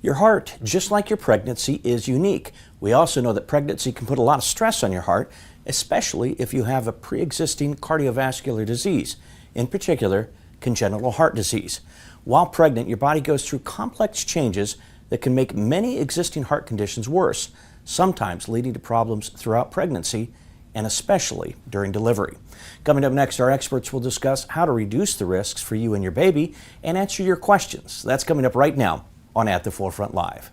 Your heart, just like your pregnancy, is unique. We also know that pregnancy can put a lot of stress on your heart, especially if you have a pre-existing cardiovascular disease, in particular, congenital heart disease. While pregnant, your body goes through complex changes that can make many existing heart conditions worse, sometimes leading to problems throughout pregnancy and especially during delivery. Coming up next, our experts will discuss how to reduce the risks for you and your baby and answer your questions. That's coming up right now on At the Forefront Live.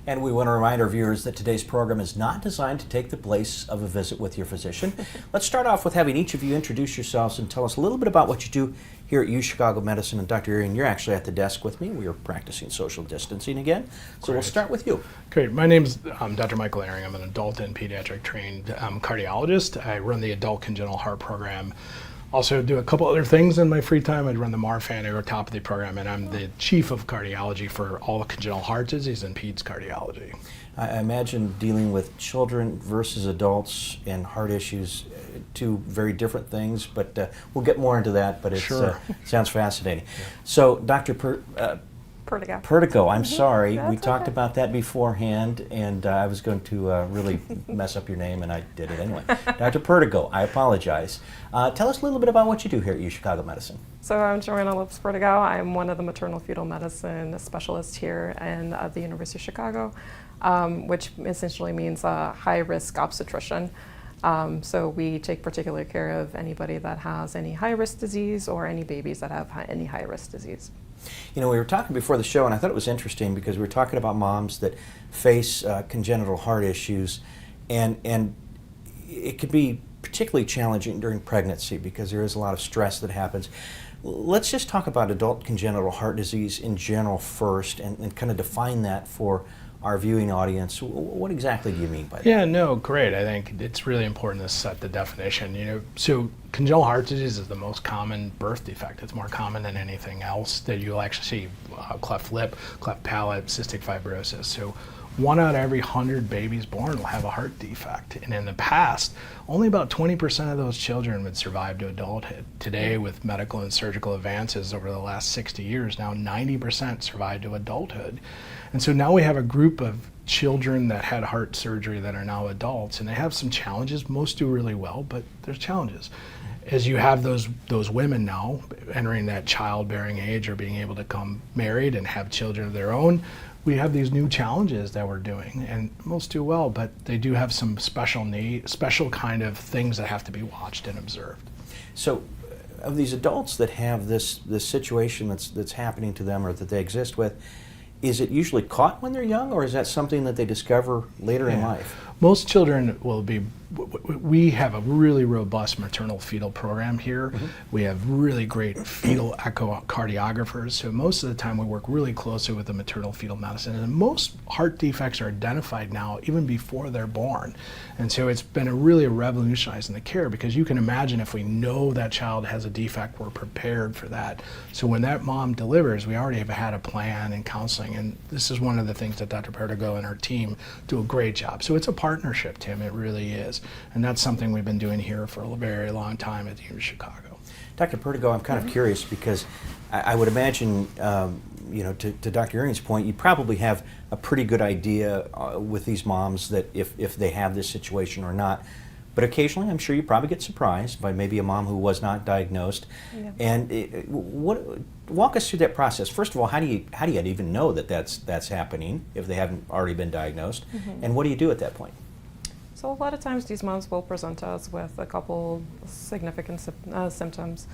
And we want to remind our viewers that today's program is not designed to take the place of a visit with your physician. Let's start off with having each of you introduce yourselves and tell us a little bit about what you do here at UChicago Medicine. And Dr. Erin, you're actually at the desk with me. We are practicing social distancing again. So We'll start with you. Great. My name's Dr. Michael Ehring. I'm an adult and pediatric trained cardiologist. I run the adult congenital heart program. Also do a couple other things in my free time. I run the Marfan aortopathy program, and I'm the chief of cardiology for all congenital heart disease and peds cardiology. I imagine dealing with children versus adults and heart issues, two very different things, but we'll get more into that, but it Sure. Sounds fascinating. Yeah. So Dr. Perdigao, I'm sorry. We talked about that beforehand, and I was going to really mess up your name, and I did it anyway. Dr. Perdigao, I apologize. Tell us a little bit about what you do here at UChicago Medicine. So I'm Joana Lopes Perdigao. I'm one of the maternal fetal medicine specialists here at the University of Chicago, which essentially means high-risk obstetrician. So we take particular care of anybody that has any high-risk disease or any babies that have any high-risk disease. You know, we were talking before the show, and I thought it was interesting because we were talking about moms that face congenital heart issues, and it can be particularly challenging during pregnancy because there is a lot of stress that happens. Let's just talk about adult congenital heart disease in general first and kind of define that for our viewing audience. What exactly do you mean by that? Yeah, no, great. I think it's really important to set the definition. You know, so congenital heart disease is the most common birth defect. It's more common than anything else that you'll actually see: cleft lip, cleft palate, cystic fibrosis. So 1 out of every 100 babies born will have a heart defect. And in the past, only about 20% of those children would survive to adulthood. Today, with medical and surgical advances over the last 60 years, now 90% survive to adulthood. And so now we have a group of children that had heart surgery that are now adults, and they have some challenges. Most do really well, but there's challenges. As you have those women now entering that childbearing age or being able to become married and have children of their own, we have these new challenges that we're doing, and most do well, but they do have some special kind of things that have to be watched and observed. So, of these adults that have this situation that's happening to them or that they exist with, is it usually caught when they're young, or is that something that they discover later in life? Most children will be, we have a really robust maternal fetal program here. Mm-hmm. We have really great fetal echocardiographers. So most of the time we work really closely with the maternal fetal medicine. And most heart defects are identified now even before they're born. And so it's been really revolutionizing the care, because you can imagine if we know that child has a defect, we're prepared for that. So when that mom delivers, we already have had a plan and counseling. And this is one of the things that Dr. Perdigao and her team do a great job. So it's a partnership, Tim, it really is. And that's something we've been doing here for a very long time at the University of Chicago. Dr. Perdigao, I'm kind of curious because I would imagine, you know, to Dr. Ehring's point, you probably have a pretty good idea with these moms that if they have this situation or not. But occasionally, I'm sure you probably get surprised by maybe a mom who was not diagnosed. Yeah. And walk us through that process. First of all, how do you even know that that's happening if they haven't already been diagnosed? Mm-hmm. And what do you do at that point? So a lot of times these moms will present us with a couple significant symptoms,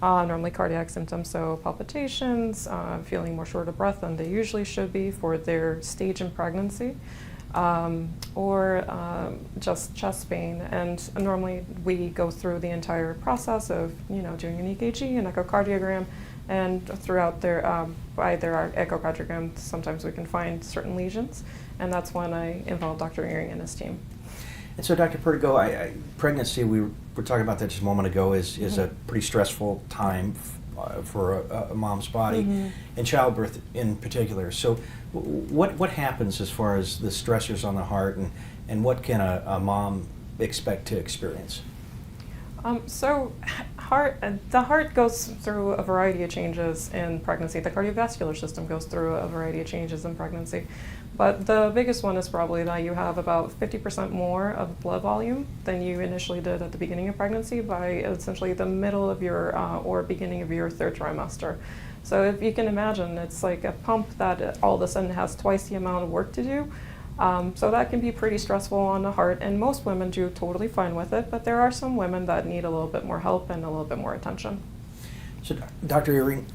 normally cardiac symptoms, so palpitations, feeling more short of breath than they usually should be for their stage in pregnancy, or just chest pain. And normally we go through the entire process of, you know, doing an EKG, an echocardiogram, and throughout their, by their echocardiogram, sometimes we can find certain lesions, and that's when I involve Dr. Ehring and his team. And so, Dr. Perdigao, pregnancy, we were talking about that just a moment ago, is a pretty stressful time for a mom's body, and childbirth in particular. So what happens as far as the stressors on the heart, and what can a mom expect to experience? The heart goes through a variety of changes in pregnancy. The cardiovascular system goes through a variety of changes in pregnancy. But the biggest one is probably that you have about 50% more of blood volume than you initially did at the beginning of pregnancy by essentially the middle of your or beginning of your third trimester. So if you can imagine, it's like a pump that all of a sudden has twice the amount of work to do. So that can be pretty stressful on the heart, and most women do totally fine with it, but there are some women that need a little bit more help and a little bit more attention. So, Dr. Earring,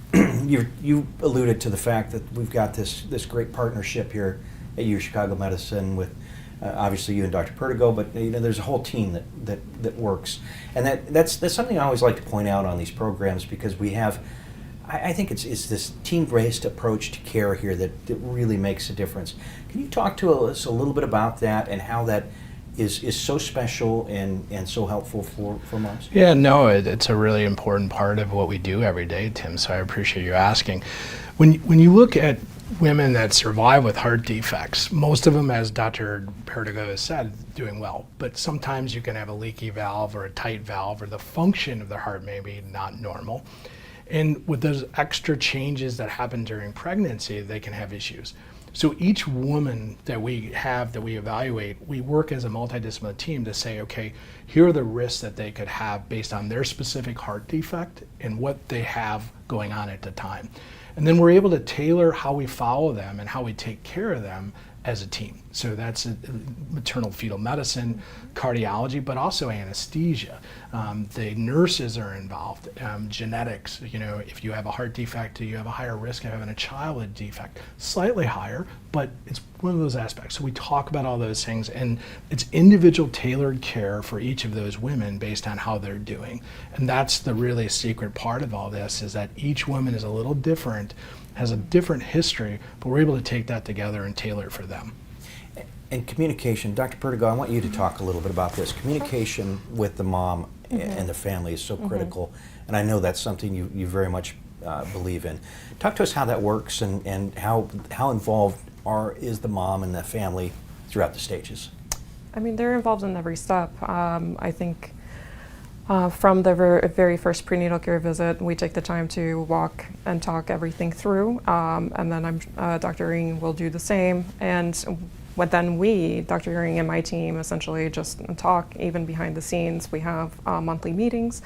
you alluded to the fact that we've got this great partnership here at UChicago Medicine with obviously you and Dr. Perdigao, but there's a whole team that works, and that's something I always like to point out on these programs, because we have, I think it's this team-based approach to care here that really makes a difference. Can you talk to us a little bit about that and how that is so special and so helpful for moms? Yeah, no, it's a really important part of what we do every day, Tim, so I appreciate you asking. When you look at women that survive with heart defects, most of them, as Dr. Perdigao has said, doing well, but sometimes you can have a leaky valve or a tight valve, or the function of the heart may be not normal. And with those extra changes that happen during pregnancy, they can have issues. So each woman that we evaluate, we work as a multidisciplinary team to say, okay, here are the risks that they could have based on their specific heart defect and what they have going on at the time. And then we're able to tailor how we follow them and how we take care of them as a team. So that's maternal fetal medicine, cardiology, but also anesthesia. The nurses are involved, genetics. If you have a heart defect, you have a higher risk of having a child with defect. Slightly higher, but it's one of those aspects. So we talk about all those things, and it's individual tailored care for each of those women based on how they're doing. And that's the really secret part of all this, is that each woman is a little different, has a different history, but we're able to take that together and tailor it for them. And communication, Dr. Perdigao, I want you to talk a little bit about this. Communication with the mom and the family is so critical, and I know that's something you very much believe in. Talk to us how that works and how involved is the mom and the family throughout the stages. I mean, they're involved in every step. I think from the very first prenatal care visit, we take the time to walk and talk everything through, and then Dr. Earring will do the same. And then Dr. Earring and my team, essentially just talk even behind the scenes. We have monthly meetings.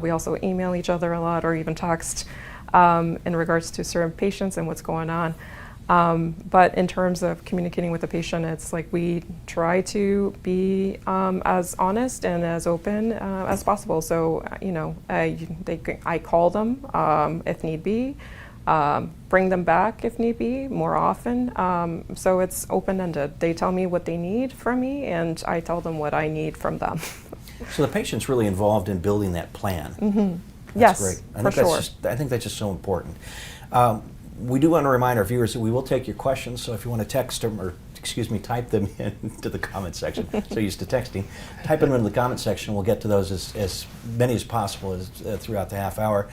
We also email each other a lot, or even text in regards to certain patients and what's going on. But in terms of communicating with the patient, it's like we try to be as honest and as open as possible. So, I call them if need be, bring them back if need be, more often. So it's open-ended. They tell me what they need from me, and I tell them what I need from them. So the patient's really involved in building that plan. Yes, That's great. for sure. I think that's just so important. We do want to remind our viewers that we will take your questions, so if you want to text them, or type them into the comment section, so used to texting, type them into the comment section. We'll get to those as many as possible throughout the half hour.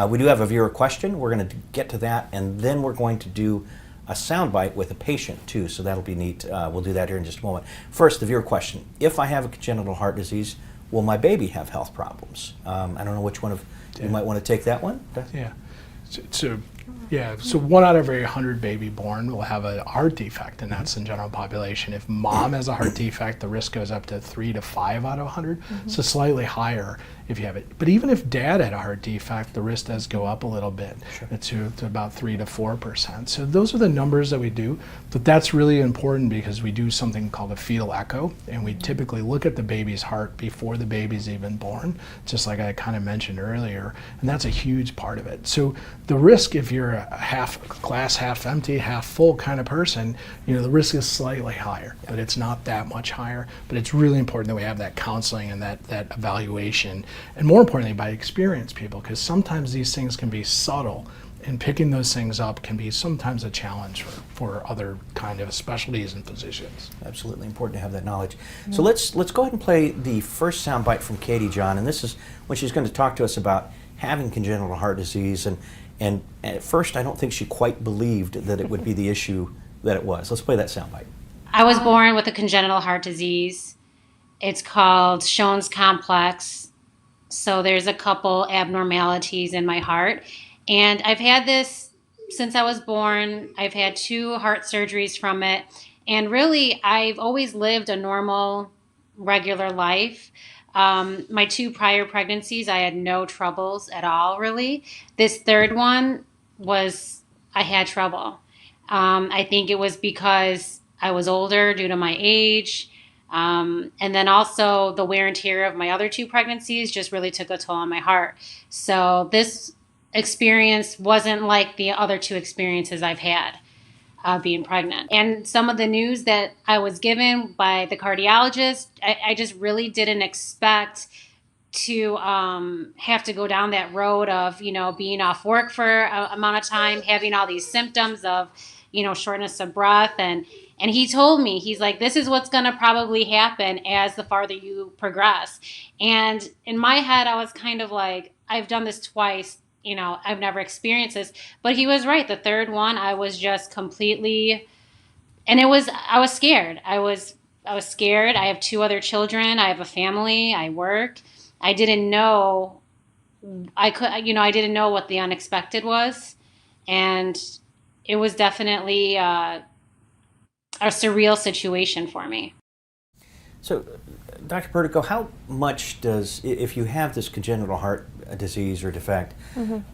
We do have a viewer question. We're going to get to that, and then we're going to do a soundbite with a patient too, so that'll be neat. We'll do that here in just a moment. First, the viewer question. If I have a congenital heart disease, will my baby have health problems? I don't know which one of you might want to take that one. Yeah. So 1 out of every 100 baby born will have a heart defect, and that's in general population. If mom has a heart defect, the risk goes up to 3 to 5 out of 100, so slightly higher if you have it. But even if dad had a heart defect, the risk does go up a little bit to about 3 to 4%. So those are the numbers that we do, but that's really important because we do something called a fetal echo, and we typically look at the baby's heart before the baby's even born, just like I kind of mentioned earlier, and that's a huge part of it. So the risk, if you're a half glass, half empty, half full kind of person, the risk is slightly higher, but it's not that much higher. But it's really important that we have that counseling and that evaluation, and more importantly, by experienced people, because sometimes these things can be subtle, and picking those things up can be sometimes a challenge for other kind of specialties and physicians. Absolutely important to have that knowledge. So let's go ahead and play the first soundbite from Katie, John, and this is when she's going to talk to us about having congenital heart disease, and at first I don't think she quite believed that it would be the issue that it was. Let's play that soundbite. I was born with a congenital heart disease. It's called Schoen's complex. So there's a couple abnormalities in my heart. And I've had this since I was born. I've had 2 heart surgeries from it. And really, I've always lived a normal, regular life. My 2 prior pregnancies, I had no troubles at all, really. This third one I had trouble. I think it was because I was older due to my age. And then also the wear and tear of my other 2 pregnancies just really took a toll on my heart. So this experience wasn't like the other 2 experiences I've had being pregnant. And some of the news that I was given by the cardiologist, I just really didn't expect to have to go down that road of, being off work for a amount of time, having all these symptoms of, shortness of breath. And he told me, he's like, this is what's going to probably happen as the farther you progress. And in my head, I was kind of like, I've done this twice. I've never experienced this. But he was right. The third one, I was just completely, and I was scared. I was scared. I have 2 other children. I have a family. I work. I didn't know I didn't know what the unexpected was. And it was definitely a surreal situation for me. So, Dr. Perdigao, how much if you have this congenital heart disease or defect,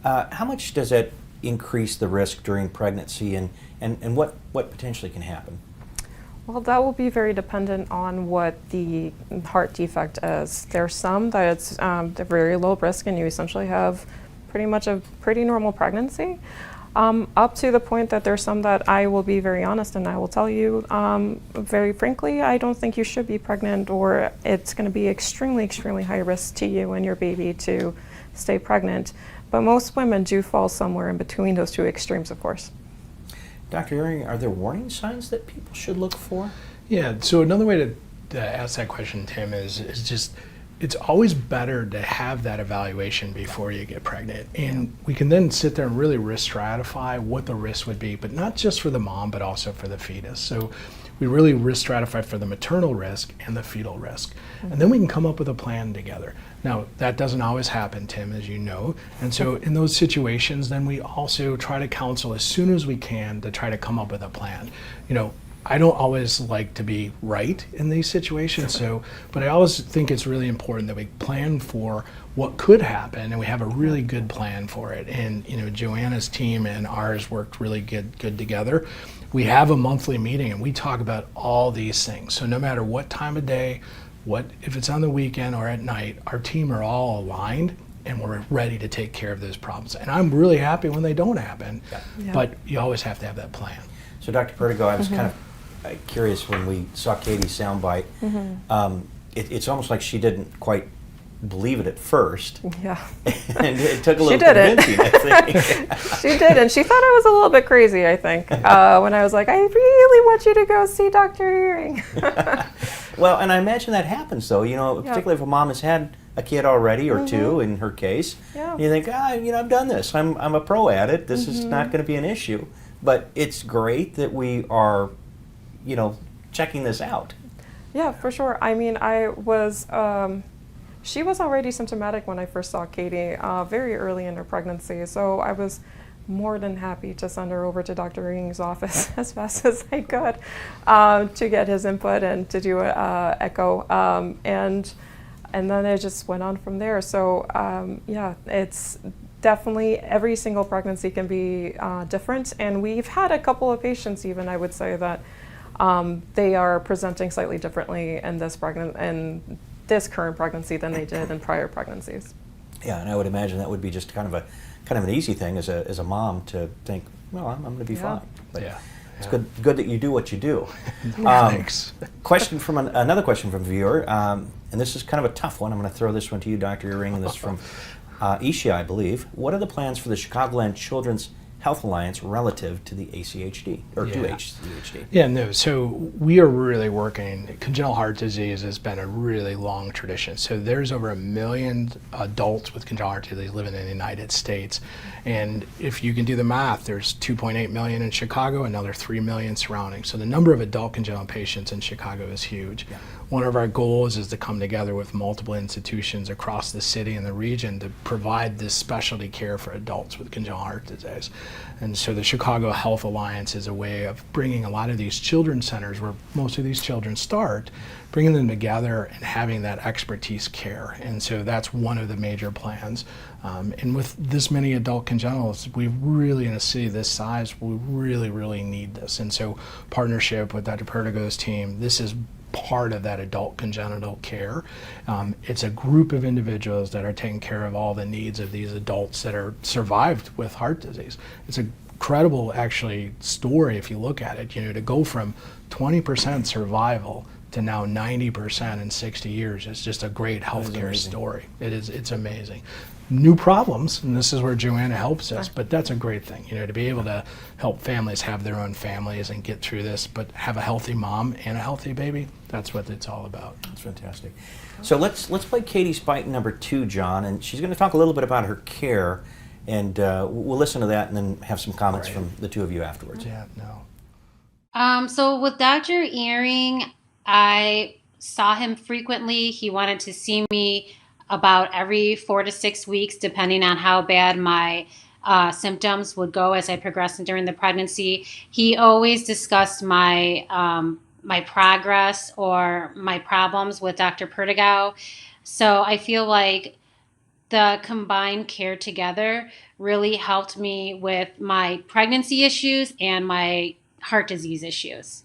how much does that increase the risk during pregnancy, and what potentially can happen? Well, that will be very dependent on what the heart defect is. There's some that it's very low risk and you essentially have pretty much a pretty normal pregnancy. Up to the point that there's some that I will be very honest and I will tell you very frankly, I don't think you should be pregnant, or it's going to be extremely, extremely high risk to you and your baby to stay pregnant. But most women do fall somewhere in between those 2 extremes, of course. Dr. Ehring, are there warning signs that people should look for? Yeah, so another way to ask that question, Tim, is just, it's always better to have that evaluation before you get pregnant. And we can then sit there and really risk stratify what the risk would be, but not just for the mom, but also for the fetus. So we really risk stratify for the maternal risk and the fetal risk. And then we can come up with a plan together. Now, that doesn't always happen, Tim, as you know. And so in those situations, then we also try to counsel as soon as we can to try to come up with a plan. I don't always like to be right in these situations, but I always think it's really important that we plan for what could happen, and we have a really good plan for it. And Joanna's team and ours worked really good together. We have a monthly meeting, and we talk about all these things. So no matter what time of day, if it's on the weekend or at night, our team are all aligned, and we're ready to take care of those problems. And I'm really happy when they don't happen, but you always have to have that plan. So, Dr. Perdigao, I was kind of curious when we saw Katie's soundbite. It's almost like she didn't quite believe it at first. Yeah. And it took a little convincing, I think. She did, and she thought I was a little bit crazy, I think, when I was like, I really want you to go see Dr. Ehring. Well, and I imagine that happens, though, particularly if a mom has had a kid already, or 2 in her case. Yeah. You think, I've done this. I'm a pro at it. This is not going to be an issue. But it's great that we are checking this out. Yeah, for sure. I mean, she was already symptomatic when I first saw Katie very early in her pregnancy, so I was more than happy to send her over to Dr. Ehring's office as fast as I could to get his input and to do an echo, and then it just went on from there. So yeah, it's definitely every single pregnancy can be different, and we've had a couple of patients even, I would say, that they are presenting slightly differently in this current pregnancy than they did in prior pregnancies. Yeah, and I would imagine that would be just kind of an easy thing as a mom to think, well, I'm going to be fine. But it's good that you do what you do. Thanks. Another question from a viewer, and this is kind of a tough one. I'm going to throw this one to you, Dr. Ehring, and this is from Isha, I believe. What are the plans for the Chicagoland Children's Health Alliance relative to the ACHD, or to ACHD? Yeah, no, so we are really working, congenital heart disease has been a really long tradition. So there's over 1 million adults with congenital heart disease living in the United States. And if you can do the math, there's 2.8 million in Chicago, another 3 million surrounding. So the number of adult congenital patients in Chicago is huge. Yeah. One of our goals is to come together with multiple institutions across the city and the region to provide this specialty care for adults with congenital heart disease. And so the Chicago Health Alliance is a way of bringing a lot of these children's centers where most of these children start, bringing them together and having that expertise care. And so that's one of the major plans. And with this many adult congenitals, we really, in a city this size, we really, really need this. And so partnership with Dr. Perdigao's team, this is part of that adult congenital care. It's a group of individuals that are taking care of all the needs of these adults that are survived with heart disease. It's a incredible, actually, story if you look at it. You know, to go from 20% survival to now 90% in 60 years is just a great healthcare story. It's amazing. New problems, and this is where Joanna helps us, but that's a great thing, you know, to be able to help families have their own families and get through this, but have a healthy mom and a healthy baby. That's what it's all about. That's fantastic. So let's play Katie's Bite number 2, John, and she's going to talk a little bit about her care, and we'll listen to that and then have some comments from the two of you afterwards. Yeah, no. So with Dr. Earing, I saw him frequently. He wanted to see me about every 4 to 6 weeks, depending on how bad my symptoms would go as I progressed during the pregnancy. He always discussed my my progress or my problems with Dr. Perdigao. So I feel like the combined care together really helped me with my pregnancy issues and my heart disease issues.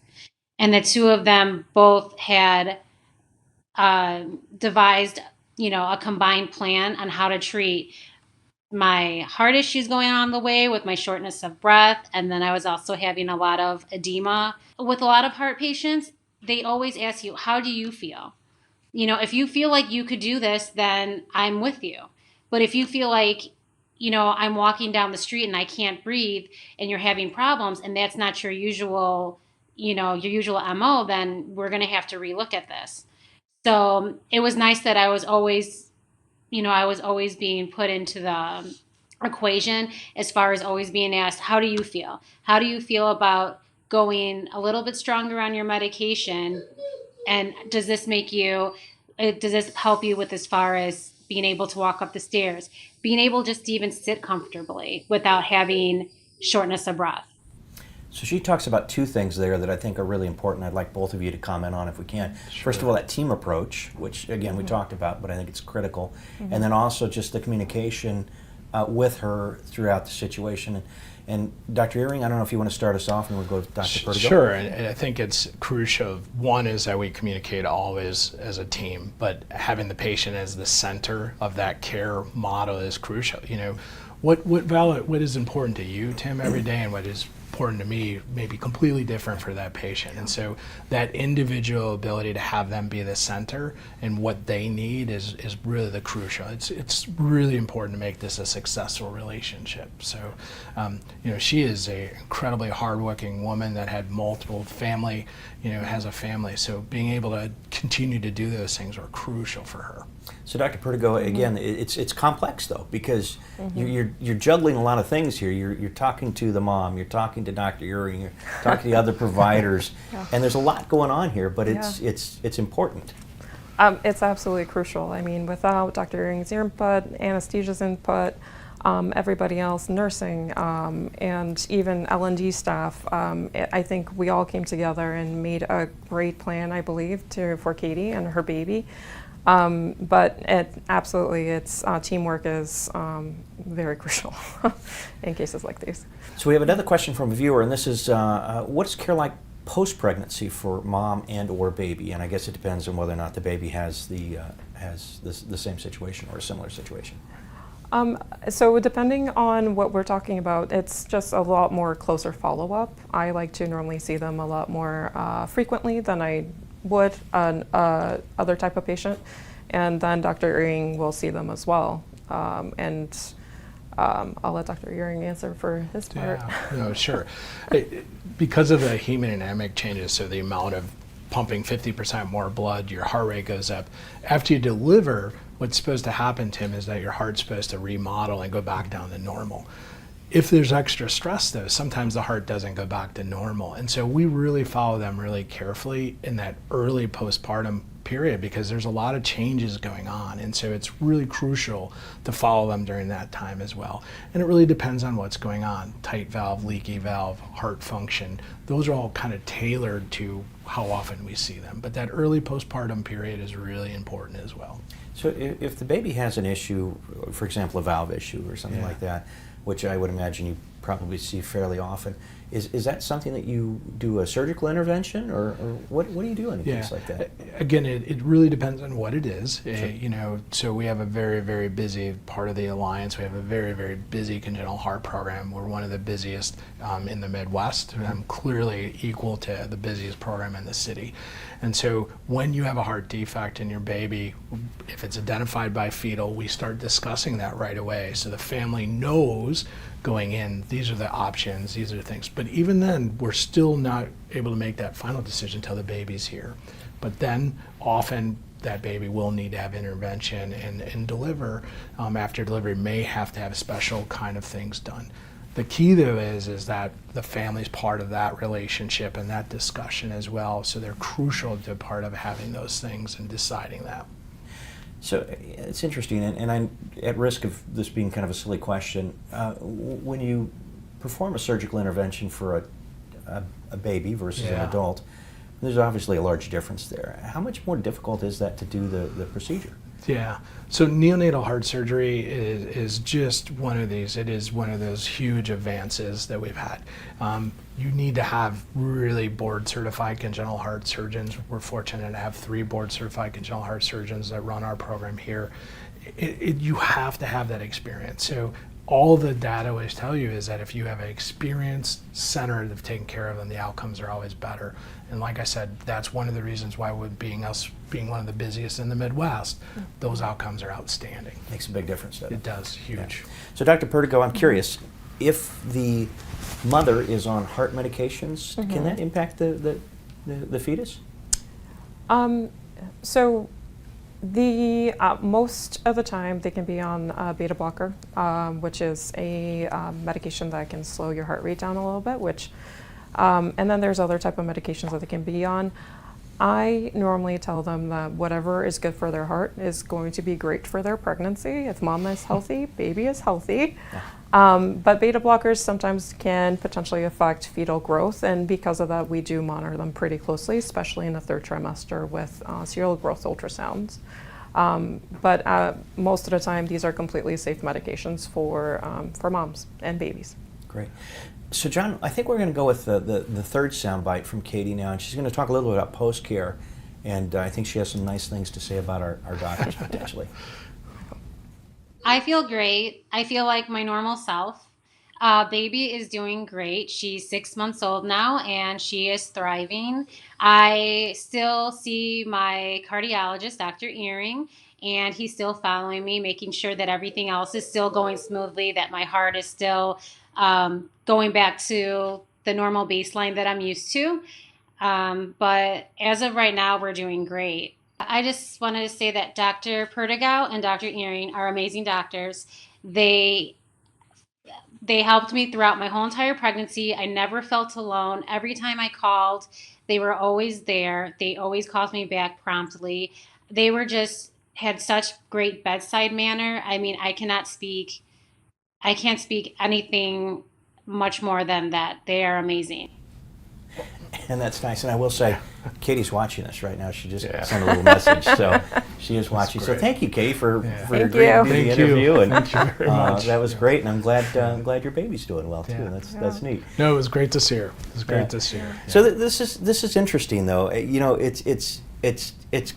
And the two of them both had devised, you know, a combined plan on how to treat my heart issues going on the way with my shortness of breath. And then I was also having a lot of edema. With a lot of heart patients, they always ask you, how do you feel? You know, if you feel like you could do this, then I'm with you. But if you feel like, you know, I'm walking down the street and I can't breathe and you're having problems and that's not your usual, you know, your usual MO, then we're going to have to relook at this. So it was nice that I was always, you know, I was always being put into the equation as far as always being asked, how do you feel? How do you feel about going a little bit stronger on your medication? And does this make you, does this help you with as far as being able to walk up the stairs, being able just to even sit comfortably without having shortness of breath? So she talks about two things there that I think are really important. I'd like both of you to comment on if we can. Sure. First of all, that team approach, which again we talked about, but I think it's critical. And then also just the communication with her throughout the situation. And Dr. Earing, I don't know if you want to start us off and we'll go to Dr. Perdigao. Sure, and I think it's crucial. One is that we communicate always as a team, but having the patient as the center of that care model is crucial. You know, what is important to you, Tim, every day, and what is important to me may be completely different for that patient. And so that individual ability to have them be the center and what they need is really the crucial. It's really important to make this a successful relationship. So, you know, she is a incredibly hardworking woman that had multiple family, you know, has a family. So being able to continue to do those things are crucial for her. So Dr. Perdigao, again, it's complex though, because you're juggling a lot of things here. You're talking to the mom, you're talking to Dr. Earing, you're talking to the other providers, and there's a lot going on here, but it's important. It's absolutely crucial. I mean, without Dr. Earing's input, anesthesia's input, everybody else, nursing, and even L&D staff, I think we all came together and made a great plan, I believe, for Katie and her baby. But it's teamwork is very crucial in cases like these. So we have another question from a viewer, and this is, what is care like post-pregnancy for mom and or baby? And I guess it depends on whether or not the baby has the same situation or a similar situation. So depending on what we're talking about, it's just a lot more closer follow-up. I like to normally see them a lot more frequently than I would an other type of patient, and then Dr. Earing will see them as well. And I'll let Dr. Uring answer for his part. Yeah, no, sure. Because of the hemodynamic changes, so the amount of pumping 50% more blood, your heart rate goes up. After you deliver, what's supposed to happen, Tim, is that your heart's supposed to remodel and go back down to normal. If there's extra stress, though, sometimes the heart doesn't go back to normal. And so we really follow them really carefully in that early postpartum period because there's a lot of changes going on. And so it's really crucial to follow them during that time as well. And it really depends on what's going on. Tight valve, leaky valve, heart function. Those are all kind of tailored to how often we see them. But that early postpartum period is really important as well. So if the baby has an issue, for example, a valve issue or something like that, which I would imagine you probably see fairly often, is that something that you do a surgical intervention, or what do you do in a case like that? Again, it really depends on what it is. Sure. So we have a very, very busy part of the Alliance. We have a very, very busy congenital heart program. We're one of the busiest in the Midwest, and clearly equal to the busiest program in the city. And so when you have a heart defect in your baby, if it's identified by fetal, we start discussing that right away. So the family knows going in, these are the options, these are the things. But even then, we're still not able to make that final decision until the baby's here. But then often that baby will need to have intervention and deliver. After delivery, may have to have special kind of things done. The key, though, is that the family's part of that relationship and that discussion as well. So they're crucial to part of having those things and deciding that. So it's interesting, and I'm at risk of this being kind of a silly question. When you perform a surgical intervention for a baby versus an adult, there's obviously a large difference there. How much more difficult is that to do the procedure? Yeah, so neonatal heart surgery is just one of these. It is one of those huge advances that we've had. You need to have really board-certified congenital heart surgeons. We're fortunate to have 3 board-certified congenital heart surgeons that run our program here. You have to have that experience. So all the data always tell you is that if you have an experienced center that's taking care of them, the outcomes are always better. And like I said, that's one of the reasons why being one of the busiest in the Midwest, those outcomes are outstanding. Makes a big difference, doesn't it? It does, huge. Yeah. So Dr. Perdigao, I'm curious, if the mother is on heart medications, can that impact the fetus? So the most of the time they can be on beta blocker, which is a medication that can slow your heart rate down a little bit, and then there's other type of medications that they can be on. I normally tell them that whatever is good for their heart is going to be great for their pregnancy. If mom is healthy, baby is healthy. But beta blockers sometimes can potentially affect fetal growth, and because of that, we do monitor them pretty closely, especially in the 3rd trimester with serial growth ultrasounds. But most of the time, these are completely safe medications for moms and babies. Great. So John, I think we're going to go with the 3rd soundbite from Katie now, and she's going to talk a little bit about post-care, and I think she has some nice things to say about our doctors potentially. I feel great. I feel like my normal self. Baby is doing great. She's 6 months old now, and she is thriving. I still see my cardiologist, Dr. Earing, and he's still following me, making sure that everything else is still going smoothly, that my heart is still going back to the normal baseline that I'm used to. But as of right now, we're doing great. I just wanted to say that Dr. Perdigao and Dr. Earing are amazing doctors. They helped me throughout my whole entire pregnancy. I never felt alone. Every time I called, they were always there. They always called me back promptly. They were had such great bedside manner. I mean, I can't speak anything much more than that. They are amazing. And that's nice. And I will say, Katie's watching us right now. She just sent a little message, so she is watching. So thank you, Katie, for agreeing to do the interview. And thank you very much. That was great, and I'm glad your baby's doing well too. That's neat. No, it was great to see her. It was great to see her. Yeah. So this is interesting, though. You know, it's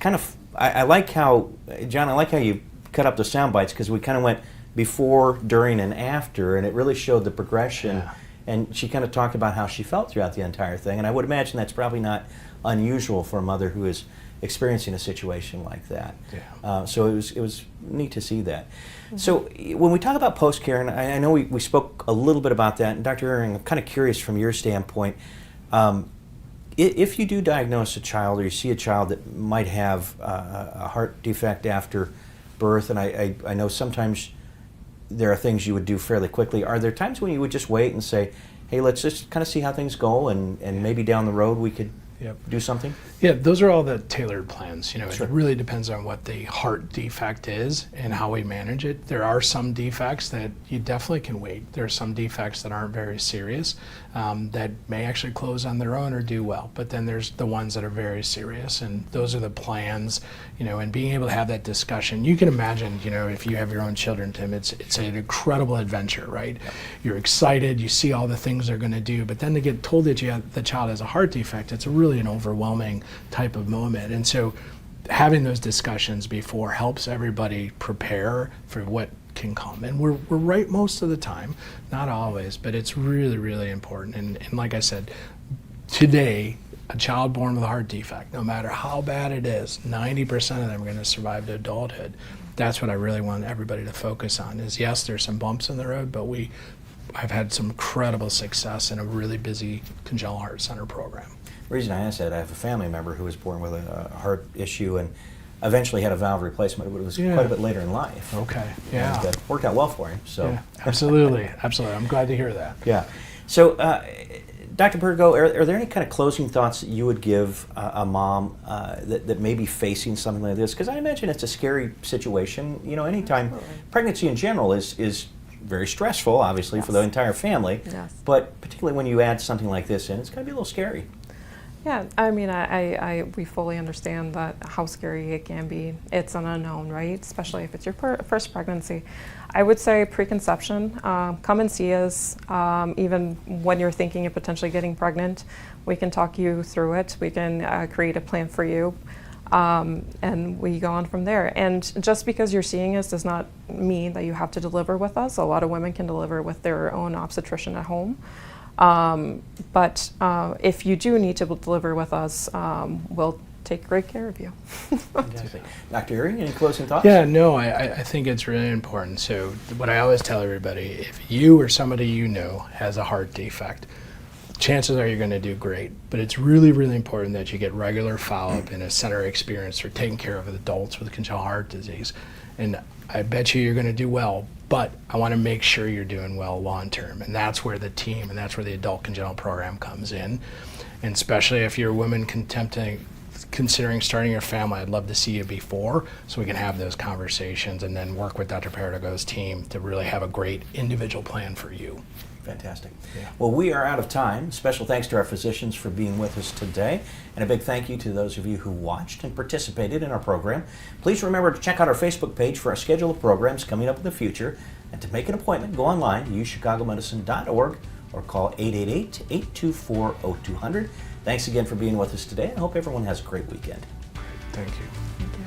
kind of I like how John. I like how you cut up the sound bites, because we kind of went before, during, and after, and it really showed the progression. Yeah. And she kind of talked about how she felt throughout the entire thing. And I would imagine that's probably not unusual for a mother who is experiencing a situation like that. Yeah. So it was neat to see that. So when we talk about post-care, and I know we spoke a little bit about that, and Dr. Ehring, I'm kind of curious from your standpoint, if you do diagnose a child or you see a child that might have a heart defect after birth, and I know sometimes there are things you would do fairly quickly, are there times when you would just wait and say, hey, let's just kind of see how things go, and maybe down the road we could do something? Yeah, those are all the tailored plans. You know, Sure. it really depends on what the heart defect is and how we manage it. There are some defects that you definitely can wait. There are some defects that aren't very serious that may actually close on their own or do well. But then there's the ones that are very serious, and those are the plans. You know, and being able to have that discussion. You can imagine, you know, if you have your own children, Tim, it's an incredible adventure, right? Yep. You're excited. You see all the things they're going to do, but then to get told that the child has a heart defect, it's really an overwhelming type of moment. And so having those discussions before helps everybody prepare for what can come. And we're right most of the time, not always, but it's really, really important. And like I said, today, a child born with a heart defect, no matter how bad it is, 90% of them are going to survive to adulthood. That's what I really want everybody to focus on is, yes, there's some bumps in the road, but I've had some incredible success in a really busy congenital heart center program. The reason I asked that, I have a family member who was born with a heart issue and eventually had a valve replacement, but it was quite a bit later in life. Okay, yeah. And that worked out well for him. So. Yeah, absolutely, absolutely. I'm glad to hear that. Yeah. So, Dr. Perdigao, are there any kind of closing thoughts that you would give a mom that may be facing something like this? Because I imagine it's a scary situation. You know, anytime pregnancy in general is very stressful, obviously, for the entire family. Yes. But particularly when you add something like this in, it's going to be a little scary. Yeah, I mean, we fully understand that how scary it can be. It's an unknown, right? Especially if it's your first pregnancy. I would say preconception, come and see us. Even when you're thinking of potentially getting pregnant, we can talk you through it. We can create a plan for you, and we go on from there. And just because you're seeing us does not mean that you have to deliver with us. A lot of women can deliver with their own obstetrician at home. But if you do need to deliver with us, we'll take great care of you. Dr. Ehring, any closing thoughts? Yeah, no, I think it's really important. So what I always tell everybody, if you or somebody you know has a heart defect, chances are you're going to do great. But it's really, really important that you get regular follow-up in a center experience for taking care of adults with congenital heart disease. And I bet you're going to do well, but I want to make sure you're doing well long term. And that's where the team and that's where the adult congenital program comes in. And especially if you're a woman considering starting your family, I'd love to see you before so we can have those conversations and then work with Dr. Perdigao's team to really have a great individual plan for you. Fantastic. Yeah. Well, we are out of time. Special thanks to our physicians for being with us today, and a big thank you to those of you who watched and participated in our program. Please remember to check out our Facebook page for our schedule of programs coming up in the future, and to make an appointment, go online to UChicagoMedicine.org or call 888-824-0200. Thanks again for being with us today, and I hope everyone has a great weekend. Thank you. Thank you.